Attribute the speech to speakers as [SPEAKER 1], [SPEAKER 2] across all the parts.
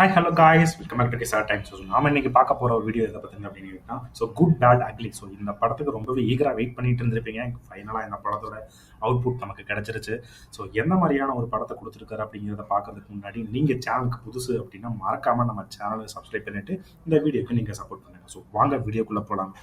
[SPEAKER 1] Hi hello guys welcome back to கிசார் times. So நாம இன்னைக்கு பார்க்க போகிற வீடியோ எதை பற்றி அப்படின்னா குட் பேட் அக்லி. ஸோ இந்த படத்துக்கு ரொம்பவே ஈகராக வெயிட் பண்ணிட்டு இருந்திருப்பீங்க. ஃபைனலாக இந்த படத்தோட அவுட்புட் நமக்கு கிடைச்சிருச்சு. ஸோ எந்த மாதிரியான ஒரு படத்தை கொடுத்துருக்காரு அப்படிங்கிறத பார்க்கறதுக்கு முன்னாடி நீங்கள் சேனலுக்கு புதுசு அப்படின்னா மறக்காமல் நம்ம சேனலை சப்ஸ்கிரைப் பண்ணிட்டு இந்த வீடியோக்கு நீங்கள் சப்போர்ட் பண்ணுங்கள். ஸோ வாங்க வீடியோக்குள்ளே போகலாம்.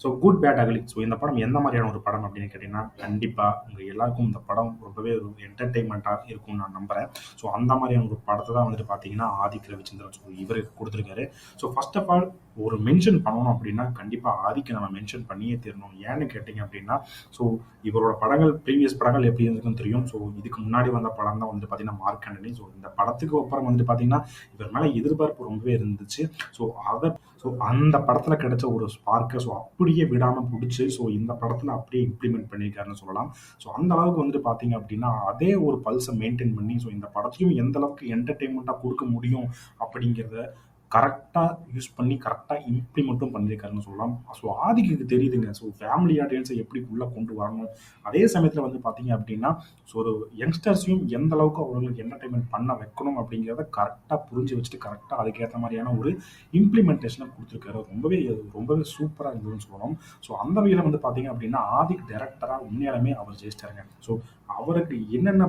[SPEAKER 1] So good bad ugly. So இந்த படம் எந்த மாதிரியான ஒரு படம் அப்படின்னு கேட்டிங்கன்னா, கண்டிப்பாக உங்கள் எல்லாருக்கும் இந்த படம் ரொம்பவே ஒரு என்டர்டெயின்மெண்ட்டாக இருக்கும்னு நான் நம்புகிறேன். ஸோ அந்த மாதிரியான ஒரு படத்தை தான் வந்துட்டு பார்த்தீங்கன்னா ஆதிக் ரவிச்சந்திரன் ஸோ இவர் கொடுத்துருக்காரு. ஸோ ஃபர்ஸ்ட் ஆஃப் ஆல் ஒரு மென்ஷன் பண்ணணும் அப்படின்னா கண்டிப்பாக ஆதிக்கு நம்ம மென்ஷன் பண்ணியே தீரணும். ஏன்னு கேட்டிங்க அப்படின்னா, ஸோ இவரோட படங்கள் ப்ரீவியஸ் படங்கள் எப்படி இருந்திருக்குன்னு தெரியும். ஸோ இதுக்கு முன்னாடி வந்த படம் தான் வந்துட்டு பார்த்தீங்கன்னா மார்க் ஆண்டனி. ஸோ இந்த படத்துக்கு அப்புறம் வந்துட்டு பார்த்தீங்கன்னா இவர் மேலே எதிர்பார்ப்பு ரொம்பவே இருந்துச்சு. ஸோ அந்த படத்தில் கிடைச்ச ஒரு ஸ்பார்க்கை ஸோ அப்படியே விடாமல் பிடிச்சி ஸோ இந்த படத்தில் அப்படியே இம்ப்ளிமெண்ட் பண்ணியிருக்காருன்னு சொல்லலாம். ஸோ அந்த அளவுக்கு வந்துட்டு பார்த்தீங்க அப்படின்னா அதே ஒரு பல்ஸை மெயின்டைன் பண்ணி ஸோ இந்த படத்தையும் எந்த அளவுக்கு என்டர்டெயின்மெண்ட்டாக கொடுக்க முடியும் அப்படிங்கிறத கரெக்டாக யூஸ் பண்ணி கரெக்டாக இம்ப்ளிமெண்ட்டும் பண்ணியிருக்காருன்னு சொல்லலாம். ஸோ ஆதிக்கு தெரியுதுங்க. ஸோ ஃபேமிலி ஆடியன்ஸை எப்படி உள்ளே கொண்டு வரணும், அதே சமயத்தில் வந்து பார்த்தீங்க அப்படின்னா ஸோ ஒரு யங்ஸ்டர்ஸையும் எந்த அளவுக்கு அவங்களுக்கு என்டர்டைன்மெண்ட் பண்ண வைக்கணும் அப்படிங்கிறத கரெக்டாக புரிஞ்சு வச்சுட்டு கரெக்டாக அதுக்கேற்ற மாதிரியான ஒரு இம்ப்ளிமெண்டேஷனை கொடுத்துருக்காரு. ரொம்பவே ரொம்பவே சூப்பராக இருந்ததுன்னு சொல்லணும். ஸோ அந்த வகையில் வந்து பார்த்தீங்க அப்படின்னா ஆதிக் டைரக்டராக உண்மையாலுமே அவர் ஜெயிச்சிட்டாருங்க. ஸோ அவருக்கு என்னென்ன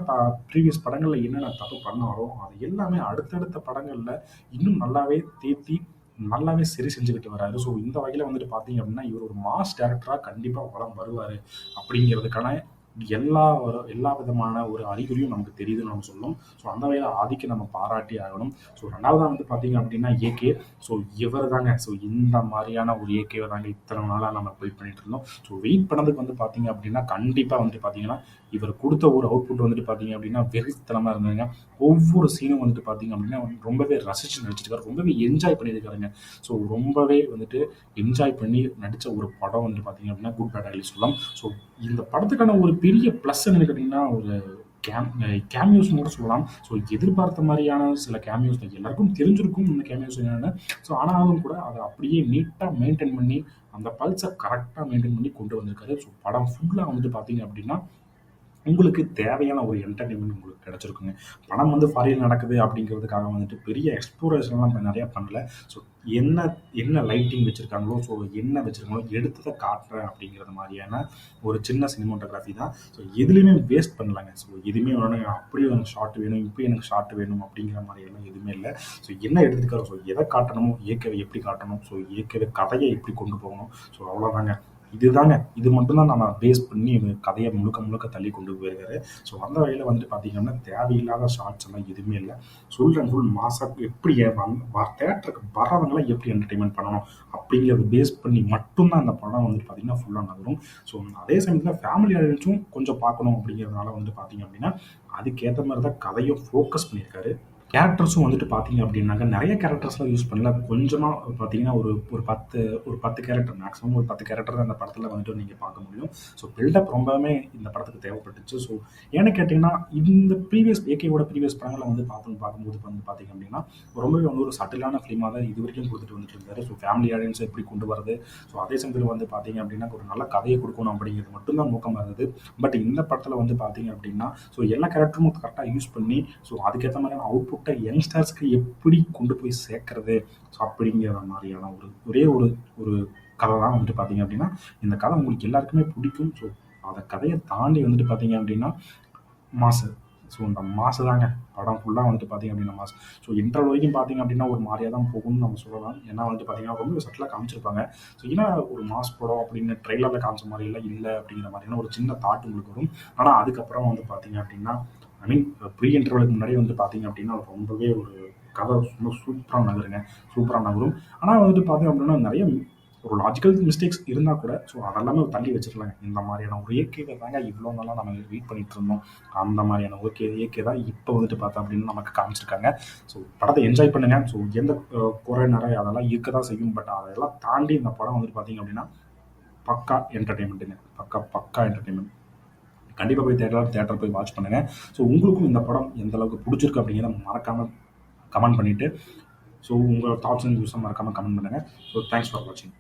[SPEAKER 1] ப்ரீவியஸ் படங்களில் என்னென்ன தப்பு பண்ணாரோ அது எல்லாமே அடுத்தடுத்த படங்களில் இன்னும் நல்லாவே தேத்தி நல்லாவே சரி செஞ்சுக்கிட்டு வராரு. ஸோ இந்த வகையில் வந்துட்டு பார்த்தீங்க அப்படின்னா இவர் ஒரு மாஸ் டேரக்டராக கண்டிப்பாக வளம் வருவார் அப்படிங்கிறதுக்கான எல்லா விதமான ஒரு அறிகுறியும் நமக்கு தெரியுதுன்னு நம்ம சொல்லணும். ஸோ அந்த வகையில் ஆதிக்கு நம்ம பாராட்டி ஆகணும். ஸோ ரெண்டாவதாக வந்து பார்த்தீங்க அப்படின்னா ஏகே. ஸோ இவர் தாங்க. ஸோ இந்த மாதிரியான ஒரு ஏகேவை தாங்க இத்தனை நாளாக நம்ம வெயிட் பண்ணிட்டு இருந்தோம். ஸோ வெயிட் பண்ணதுக்கு வந்து பார்த்தீங்க அப்படின்னா கண்டிப்பாக வந்துட்டு பார்த்தீங்கன்னா இவர் கொடுத்த ஒரு அவுட்புட் வந்துட்டு பார்த்தீங்க அப்படின்னா வெறித்தனமாக இருந்ததுங்க. ஒவ்வொரு சீனும் வந்துட்டு பார்த்தீங்க அப்படின்னா ரொம்பவே ரசித்து நடிச்சிருக்காரு, ரொம்பவே என்ஜாய் பண்ணியிருக்காருங்க. ஸோ ரொம்பவே வந்துட்டு என்ஜாய் பண்ணி நடித்த ஒரு படம் வந்துட்டு பார்த்தீங்க அப்படின்னா குட் பேட் அக்லி சொல்லலாம். ஸோ இந்த படத்துக்கான ஒரு பெரிய ப்ளஸ் என்னன்னு கேட்டிங்கன்னா ஒரு கேமியோஸ்னு கூட சொல்லலாம். ஸோ எதிர்பார்த்த மாதிரியான சில கேமியோஸ் எல்லாருக்கும் தெரிஞ்சிருக்கும் இந்த கேமியோஸ் என்னென்னு. ஸோ ஆனாலும் கூட அதை அப்படியே நீட்டாக மெயின்டைன் பண்ணி அந்த பல்ஸை கரெக்டாக மெயின்டைன் பண்ணி கொண்டு வந்திருக்காரு. ஸோ படம் ஃபுல்லாக வந்துட்டு பார்த்தீங்க அப்படின்னா உங்களுக்கு தேவையான ஒரு என்டர்டெயின்மெண்ட் உங்களுக்கு கிடைச்சிருக்குங்க. படம் வந்து ஃபாரின் நடக்குது அப்படிங்கிறதுக்காக வந்துட்டு பெரிய எக்ஸ்ப்ளோரேஷன்லாம் இப்போ நிறையா பண்ணல. ஸோ என்ன என்ன லைட்டிங் வச்சுருக்காங்களோ ஸோ என்ன வச்சுருக்காங்களோ எடுத்ததை காட்டுறேன் அப்படிங்கிறது மாதிரியான ஒரு சின்ன சினிமோட்டோகிராஃபி தான். ஸோ எதுலேயுமே வேஸ்ட் பண்ணலாங்க. ஸோ எதுவுமே வேணும் அப்படியே எனக்கு ஷார்ட் வேணும் இப்போ எனக்கு ஷார்ட் வேணும் அப்படிங்கிற மாதிரியெல்லாம் எதுவுமே இல்லை. ஸோ என்ன எடுத்துக்காரோ ஸோ எதை காட்டணுமோ ஏற்கனவே எப்படி காட்டணும், ஸோ ஏற்கனவே கதையை எப்படி கொண்டு போகணும், ஸோ அவ்வளோதாங்க. இது மட்டும்தான் நம்ம பேஸ் பண்ணி கதையை முழுக்க முழுக்க தள்ளி கொண்டு போயிருக்காரு. ஸோ அந்த வகையில் வந்துட்டு பார்த்தீங்கன்னா தேவையில்லாத ஷார்ட்ஸ் எல்லாம் எதுவுமே இல்லை. ஃபுல் மாசாக எப்படி தேட்டருக்கு வர்றவங்களாம் எப்படி என்டர்டெயின்மெண்ட் பண்ணணும் அப்படிங்கிறத பேஸ் பண்ணி மட்டும்தான் அந்த படம் வந்துட்டு பார்த்தீங்கன்னா ஃபுல்லாக நகரும். ஸோ அதே சமயத்தில் ஃபேமிலி ஆடியன்ஸும் கொஞ்சம் பார்க்கணும் அப்படிங்கிறதுனால வந்துட்டு பார்த்தீங்க அப்படின்னா அதுக்கேற்ற மாதிரி தான் கதையை ஃபோக்கஸ் பண்ணியிருக்காரு. கேரக்டர்ஸும் வந்துட்டு பார்த்தீங்க அப்படின்னாக்க நிறைய கேரக்டர்ஸ்லாம் யூஸ் பண்ணல. கொஞ்சமாக பார்த்தீங்கன்னா ஒரு 10 கேரக்டர் மேக்ஸிமம் ஒரு 10 கேரக்டர் தான் அந்த படத்தில் வந்துட்டு நீங்கள் பார்க்க முடியும். ஸோ பில்டப் ரொம்பவுமே இந்த படத்துக்கு தேவைப்பட்டுச்சு. ஸோ ஏன்னு கேட்டிங்கன்னா இந்த ஏகேவோட ப்ரீவியஸ் படங்களை வந்து பார்க்கும்போது வந்து பார்த்தீங்க அப்படின்னா ரொம்பவே வந்து ஒரு சட்டிலான ஃபிலிமாக தான் இது வரைக்கும் கொடுத்துட்டு வந்துட்டு இருந்தாரு. ஸோ ஃபேமிலி ஆடியன்ஸை எப்படி கொண்டு வரது, ஸோ அதே சமயத்தில் வந்து பார்த்தீங்க அப்படின்னா ஒரு நல்ல கதையை கொடுக்கணும் அப்படிங்கிறது மட்டும்தான் நோக்கமாக இருந்தது. பட் இந்த படத்தில் வந்து பார்த்தீங்க அப்படின்னா ஸோ எல்லா கேரக்டரும் கரெக்டாக யூஸ் பண்ணி ஸோ அதுக்கேற்ற மாதிரியான அவுட்புட் யங்ஸ்டர்ஸ்க்கு எப்படி கொண்டு போய் சேர்க்கறது ஸோ அப்படிங்கிற மாதிரியான ஒரே ஒரு கதை தான் வந்துட்டு பார்த்தீங்க அப்படின்னா இந்த கதை உங்களுக்கு எல்லாருக்குமே பிடிக்கும். ஸோ அந்த கதையை தாண்டி வந்துட்டு பார்த்தீங்க அப்படின்னா மாசு. ஸோ இந்த மாசு தாங்க படம் ஃபுல்லாக வந்துட்டு பார்த்தீங்க அப்படின்னா மாசு. ஸோ இன்டர்வல் வரைக்கும் பார்த்தீங்க அப்படின்னா ஒரு மாதிரியாக தான் போகும்னு நம்ம சொல்லலாம். ஏன்னா வந்துட்டு பார்த்தீங்கன்னா ரொம்ப சட்டிலாக காமிச்சிருப்பாங்க. ஸோ ஏன்னா ஒரு மாஸ் படம் அப்படின்னு ட்ரெய்லரில் காமிச்ச மாதிரிலாம் இல்லை அப்படிங்கிற மாதிரியான ஒரு சின்ன தாட் உங்களுக்கு வரும். ஆனால் அதுக்கப்புறம் வந்து பார்த்தீங்க அப்படின்னா ப்ரீ இன்டர்வலுக்கு முன்னாடி வந்து பார்த்தீங்க அப்படின்னா ரொம்பவே ஒரு கதை ரொம்ப சூப்பராக நகரும். ஆனால் வந்துட்டு பார்த்தீங்க அப்படின்னா நிறைய ஒரு லாஜிக்கல் மிஸ்டேக்ஸ் இருந்தால் கூட ஸோ அதெல்லாமே தள்ளி வச்சிருக்கலாங்க. இந்த மாதிரியான ஒரு ஏகே தாங்க இவ்வளோ நாளாக நம்ம வெயிட் பண்ணிட்டு இருந்தோம். அந்த மாதிரியான ஏகே தான் இப்போ வந்துட்டு பார்த்தோம் அப்படின்னு நமக்கு காமிச்சிருக்காங்க. ஸோ படத்தை என்ஜாய் பண்ணுங்க. ஸோ எந்த குறை நிறைய அதெல்லாம் இருக்க தான் செய்யும். பட் அதெல்லாம் தாண்டி இந்த படம் வந்துட்டு பார்த்தீங்க அப்படின்னா பக்கா என்டர்டெயின்மெண்ட்டுங்க. பக்கா என்டர்டெயின்மெண்ட். கண்டிப்பாக போய் தேட்டர் போய் வாட்ச் பண்ணுங்கள். ஸோ உங்களுக்கும் இந்த படம் எந்த அளவுக்கு பிடிச்சிருக்கு அப்படிங்கிறத மறக்காமல் கமெண்ட் பண்ணிவிட்டு ஸோ உங்களோட தாட்ஸ் அண்ட் வியூஸை மறக்காமல் கமெண்ட் பண்ணுங்கள். ஸோ தேங்க்ஸ் ஃபார் வாட்சிங்.